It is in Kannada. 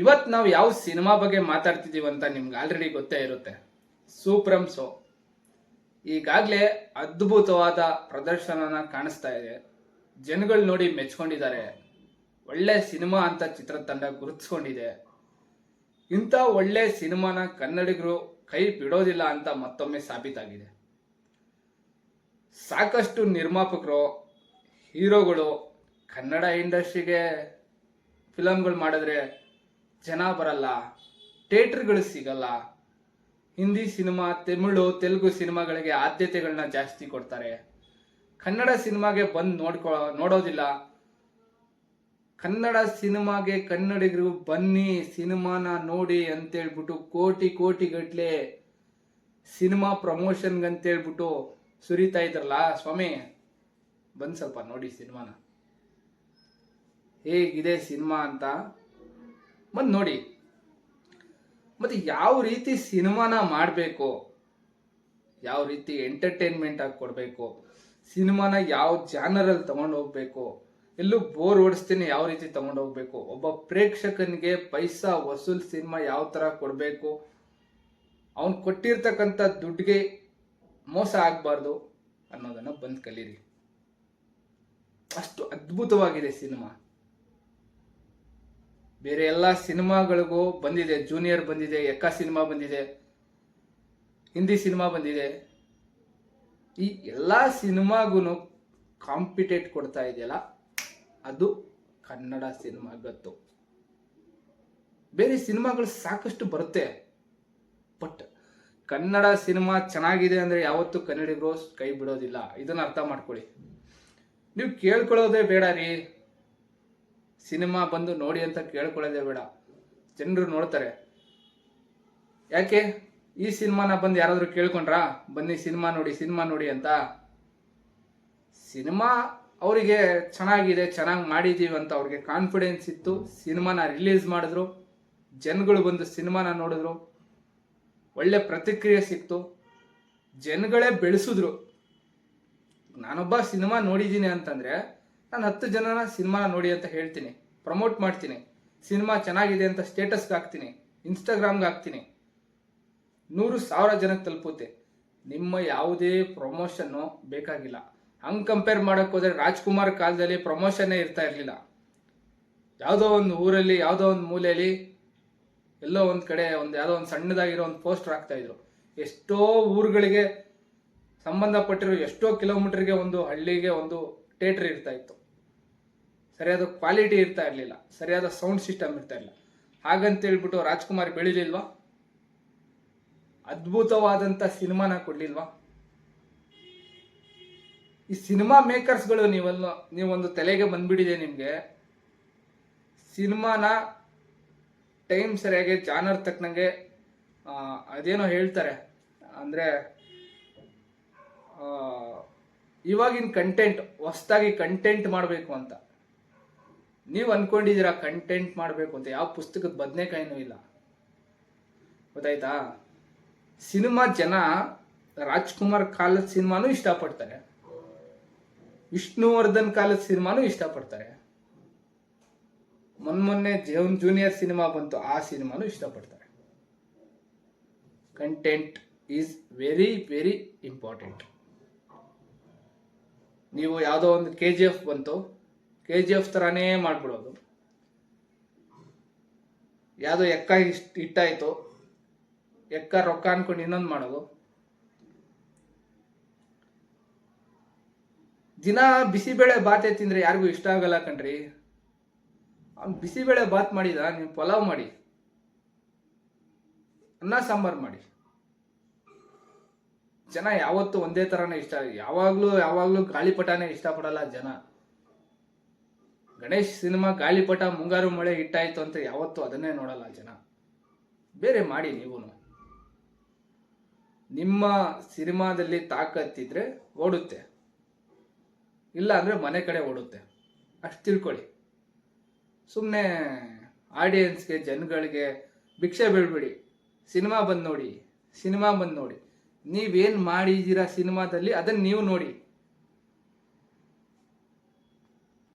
ಇವತ್ತು ನಾವು ಯಾವ ಸಿನಿಮಾ ಬಗ್ಗೆ ಮಾತಾಡ್ತಿದೀವಿ ಅಂತ ನಿಮ್ಗೆ ಆಲ್ರೆಡಿ ಗೊತ್ತೇ ಇರುತ್ತೆ. ಸೂಪ್ರಮ್ ಶೋ ಈಗಾಗಲೇ ಅದ್ಭುತವಾದ ಪ್ರದರ್ಶನನ ಕಾಣಿಸ್ತಾ ಇದೆ. ಜನಗಳು ನೋಡಿ ಮೆಚ್ಕೊಂಡಿದ್ದಾರೆ. ಒಳ್ಳೆ ಸಿನಿಮಾ ಅಂತ ಚಿತ್ರತಂಡ ಗುರುತಿಸ್ಕೊಂಡಿದೆ. ಇಂಥ ಒಳ್ಳೆ ಸಿನಿಮಾನ ಕನ್ನಡಿಗರು ಕೈ ಬಿಡೋದಿಲ್ಲ ಅಂತ ಮತ್ತೊಮ್ಮೆ ಸಾಬೀತಾಗಿದೆ. ಸಾಕಷ್ಟು ನಿರ್ಮಾಪಕರು, ಹೀರೋಗಳು ಕನ್ನಡ ಇಂಡಸ್ಟ್ರಿಗೆ ಫಿಲಮ್ಗಳು ಮಾಡಿದ್ರೆ ಜನ ಬರಲ್ಲ, ಥಿಯೇಟರ್ಗಳು ಸಿಗಲ್ಲ, ಹಿಂದಿ ಸಿನಿಮಾ, ತೆಲುಗು ಸಿನಿಮಾಗಳಿಗೆ ಆದ್ಯತೆಗಳನ್ನ ಜಾಸ್ತಿ ಕೊಡ್ತಾರೆ, ಕನ್ನಡ ಸಿನಿಮಾಗೆ ಬಂದು ನೋಡೋದಿಲ್ಲ. ಕನ್ನಡ ಸಿನಿಮಾಗೆ ಕನ್ನಡಿಗರು ಬನ್ನಿ ಸಿನಿಮಾನ ನೋಡಿ ಅಂತೇಳ್ಬಿಟ್ಟು ಕೋಟಿ ಗಟ್ಲೆ ಸಿನಿಮಾ ಪ್ರಮೋಷನ್ಗಂತೇಳ್ಬಿಟ್ಟು ಸುರಿತಾ ಇದ್ರಲ್ಲ ಸ್ವಾಮಿ, ಬಂದು ಸ್ವಲ್ಪ ನೋಡಿ ಸಿನಿಮಾನ ಹೇಗಿದೆ ಸಿನಿಮಾ ಅಂತ ಬಂದು ನೋಡಿ. ಮತ್ತೆ ಯಾವ ರೀತಿ ಸಿನಿಮಾನ ಮಾಡಬೇಕು, ಯಾವ ರೀತಿ ಎಂಟರ್ಟೈನ್ಮೆಂಟ್ ಆಗಿ ಕೊಡಬೇಕು, ಸಿನಿಮಾನ ಯಾವ ಜಾನರಲ್ಲಿ ತಗೊಂಡು ಹೋಗ್ಬೇಕು, ಎಲ್ಲೂ ಬೋರ್ ಓಡಿಸ್ತೀನಿ ಯಾವ ರೀತಿ ತಗೊಂಡು ಹೋಗ್ಬೇಕು, ಒಬ್ಬ ಪ್ರೇಕ್ಷಕನಿಗೆ ಪೈಸಾ ವಸೂಲ್ ಸಿನಿಮಾ ಯಾವ ಥರ ಕೊಡಬೇಕು, ಅವನು ಕೊಟ್ಟಿರ್ತಕ್ಕಂಥ ದುಡ್ಡಿಗೆ ಮೋಸ ಆಗಬಾರ್ದು ಅನ್ನೋದನ್ನು ಬಂದು ಕಲೀರಿ. ಅಷ್ಟು ಅದ್ಭುತವಾಗಿದೆ ಸಿನಿಮಾ. ಬೇರೆ ಎಲ್ಲ ಸಿನಿಮಾಗಳಿಗೂ ಬಂದಿದೆ, ಜೂನಿಯರ್ ಬಂದಿದೆ, ಎಕ್ಕ ಸಿನಿಮಾ ಬಂದಿದೆ, ಹಿಂದಿ ಸಿನಿಮಾ ಬಂದಿದೆ. ಈ ಎಲ್ಲ ಸಿನಿಮಾಗೂ ಕಾಂಪಿಟೇಟ್ ಕೊಡ್ತಾ ಇದೆಯಲ್ಲ, ಅದು ಕನ್ನಡ ಸಿನಿಮಾ ಗತ್ತು. ಬೇರೆ ಸಿನಿಮಾಗಳು ಸಾಕಷ್ಟು ಬರುತ್ತೆ, ಬಟ್ ಕನ್ನಡ ಸಿನಿಮಾ ಚೆನ್ನಾಗಿದೆ ಅಂದರೆ ಯಾವತ್ತೂ ಕನ್ನಡಿಗರು ಕೈ ಬಿಡೋದಿಲ್ಲ. ಇದನ್ನು ಅರ್ಥ ಮಾಡ್ಕೊಳ್ಳಿ. ನೀವು ಕೇಳ್ಕೊಳ್ಳೋದೇ ಬೇಡ ರೀ, ಸಿನಿಮಾ ಬಂದು ನೋಡಿ ಅಂತ ಕೇಳ್ಕೊಳ್ಳೋದೇ ಬೇಡ. ಜನರು ನೋಡ್ತಾರೆ. ಯಾಕೆ ಈ ಸಿನಿಮಾನ ಬಂದು ಯಾರಾದರೂ ಕೇಳ್ಕೊಂಡ್ರಾ ಬನ್ನಿ ಸಿನಿಮಾ ನೋಡಿ ಅಂತ? ಸಿನಿಮಾ ಅವರಿಗೆ ಚೆನ್ನಾಗಿದೆ, ಚೆನ್ನಾಗಿ ಮಾಡಿದ್ದೀವಿ ಅಂತ ಅವ್ರಿಗೆ ಕಾನ್ಫಿಡೆನ್ಸ್ ಇತ್ತು. ಸಿನಿಮಾನ ರಿಲೀಸ್ ಮಾಡಿದ್ರು, ಜನಗಳು ಬಂದು ಸಿನಿಮಾನ ನೋಡಿದ್ರು, ಒಳ್ಳೆ ಪ್ರತಿಕ್ರಿಯೆ ಸಿಕ್ತು, ಜನಗಳೇ ಬೆಳೆಸಿದ್ರು. ನಾನೊಬ್ಬ ಸಿನಿಮಾ ನೋಡಿದ್ದೀನಿ ಅಂತಂದರೆ ನಾನು 10 ಜನನ ಸಿನಿಮಾನ ನೋಡಿ ಅಂತ ಹೇಳ್ತೀನಿ, ಪ್ರಮೋಟ್ ಮಾಡ್ತೀನಿ, ಸಿನಿಮಾ ಚೆನ್ನಾಗಿದೆ ಅಂತ ಸ್ಟೇಟಸ್ಗೆ ಹಾಕ್ತೀನಿ, ಇನ್ಸ್ಟಾಗ್ರಾಮ್ಗೆ ಹಾಕ್ತೀನಿ, 100,000 ಜನಕ್ಕೆ ತಲುಪುತ್ತೆ. ನಿಮ್ಮ ಯಾವುದೇ ಪ್ರಮೋಷನ್ನು ಬೇಕಾಗಿಲ್ಲ. ಹಂಗೆ ಕಂಪೇರ್ ಮಾಡೋಕ್ಕೆ ಹೋದರೆ ರಾಜ್ಕುಮಾರ್ ಕಾಲದಲ್ಲಿ ಪ್ರಮೋಷನ್ನೇ ಇರ್ತಾ ಇರಲಿಲ್ಲ. ಯಾವುದೋ ಒಂದು ಊರಲ್ಲಿ, ಯಾವುದೋ ಒಂದು ಮೂಲೆಯಲ್ಲಿ, ಎಲ್ಲೋ ಒಂದು ಕಡೆ ಯಾವುದೋ ಒಂದು ಸಣ್ಣದಾಗಿರೋ ಒಂದು ಪೋಸ್ಟರ್ ಹಾಕ್ತಾಯಿದ್ರು. ಎಷ್ಟೋ ಊರುಗಳಿಗೆ ಸಂಬಂಧಪಟ್ಟಿರೋ ಎಷ್ಟೋ ಕಿಲೋಮೀಟರ್ಗೆ ಒಂದು ಹಳ್ಳಿಗೆ ಒಂದು ಥಿಯೇಟರ್ ಇರ್ತಾ ಇತ್ತು. ಸರಿಯಾದ ಕ್ವಾಲಿಟಿ ಇರ್ತಾ ಇರಲಿಲ್ಲ, ಸರಿಯಾದ ಸೌಂಡ್ ಸಿಸ್ಟಮ್ ಇರ್ತಾ ಇರಲಿಲ್ಲ. ಹಾಗಂತೇಳ್ಬಿಟ್ಟು ರಾಜ್ಕುಮಾರ್ ಬೆಳಿಲಿಲ್ವಾ? ಅದ್ಭುತವಾದಂಥ ಸಿನಿಮಾನ ಕೊಡಲಿಲ್ವಾ? ಈ ಸಿನಿಮಾ ಮೇಕರ್ಸ್ಗಳು ನೀವೊಂದು ತಲೆಗೆ ಬಂದ್ಬಿಟ್ಟಿದೆ ನಿಮಗೆ. ಸಿನಿಮಾನ ಟೈಮ್ ಸರಿಯಾಗಿ ಜಾನರ್ ತಕ್ಕನಂಗೆ ಅದೇನೋ ಹೇಳ್ತಾರೆ, ಅಂದರೆ ಇವಾಗಿನ ಕಂಟೆಂಟ್, ಹೊಸದಾಗಿ ಕಂಟೆಂಟ್ ಮಾಡಬೇಕು ಅಂತ ನೀವು ಅಂದ್ಕೊಂಡಿದ್ದೀರಾ. ಕಂಟೆಂಟ್ ಮಾಡಬೇಕು ಅಂತ ಯಾವ ಪುಸ್ತಕದ ಬದನೆಕಾಯಿನೂ ಇಲ್ಲ, ಗೊತ್ತಾಯ್ತಾ? ಸಿನಿಮಾ ಜನ ರಾಜ್ಕುಮಾರ್ ಕಾಲದ ಸಿನಿಮಾನೂ ಇಷ್ಟಪಡ್ತಾರೆ, ವಿಷ್ಣುವರ್ಧನ್ ಕಾಲದ ಸಿನಿಮಾನೂ ಇಷ್ಟಪಡ್ತಾರೆ, ಮೊನ್ನೆ ಜೂನಿಯರ್ ಸಿನಿಮಾ ಬಂತು, ಆ ಸಿನಿಮಾನೂ ಇಷ್ಟಪಡ್ತಾರೆ. Content is very very important. ನೀವು ಯಾವುದೋ ಒಂದು KGF ಬಂತು, KGF ಥರನೇ ಮಾಡಿಬಿಡೋದು. ಯಾವುದೋ ಎಕ್ಕ ಹಿಟ್ಟಾಯಿತು, ಎಕ್ಕ ರೊಕ್ಕ ಅನ್ಕೊಂಡು ಇನ್ನೊಂದು ಮಾಡೋದು. ದಿನ ಬಿಸಿಬೇಳೆ ಬಾತೆ ತಿಂದರೆ ಯಾರಿಗೂ ಇಷ್ಟ ಆಗಲ್ಲ ಕಣ್ರಿ. ಅವ್ನು ಬಿಸಿಬೇಳೆ ಬಾತ್ ಮಾಡಿದ, ನೀವು ಪಲಾವ್ ಮಾಡಿ, ಅನ್ನ ಸಾಂಬಾರು ಮಾಡಿ. ಜನ ಯಾವತ್ತೂ ಒಂದೇ ಥರನೇ ಇಷ್ಟ, ಯಾವಾಗಲೂ ಗಾಳಿಪಟನೇ ಇಷ್ಟಪಡಲ್ಲ ಜನ. ಗಣೇಶ್ ಸಿನಿಮಾ ಗಾಳಿಪಟ, ಮುಂಗಾರು ಮಳೆ ಹಿಟ್ಟಾಯಿತು ಅಂತ ಯಾವತ್ತೂ ಅದನ್ನೇ ನೋಡಲ್ಲ ಜನ. ಬೇರೆ ಮಾಡಿ. ನೀವು ನಿಮ್ಮ ಸಿನಿಮಾದಲ್ಲಿ ತಾಕತ್ತಿದ್ರೆ ಓಡುತ್ತೆ, ಇಲ್ಲ ಅಂದರೆ ಮನೆ ಕಡೆ ಓಡುತ್ತೆ. ಅಷ್ಟು ತಿಳ್ಕೊಳ್ಳಿ. ಸುಮ್ಮನೆ ಆಡಿಯನ್ಸ್ಗೆ, ಜನಗಳಿಗೆ ಭಿಕ್ಷೆ ಬೀಳ್ಬೇಡಿ. ಸಿನಿಮಾ ಬಂದು ನೋಡಿ. ನೀವೇನು ಮಾಡಿದ್ದೀರಾ ಸಿನಿಮಾದಲ್ಲಿ ಅದನ್ನು ನೀವು ನೋಡಿ.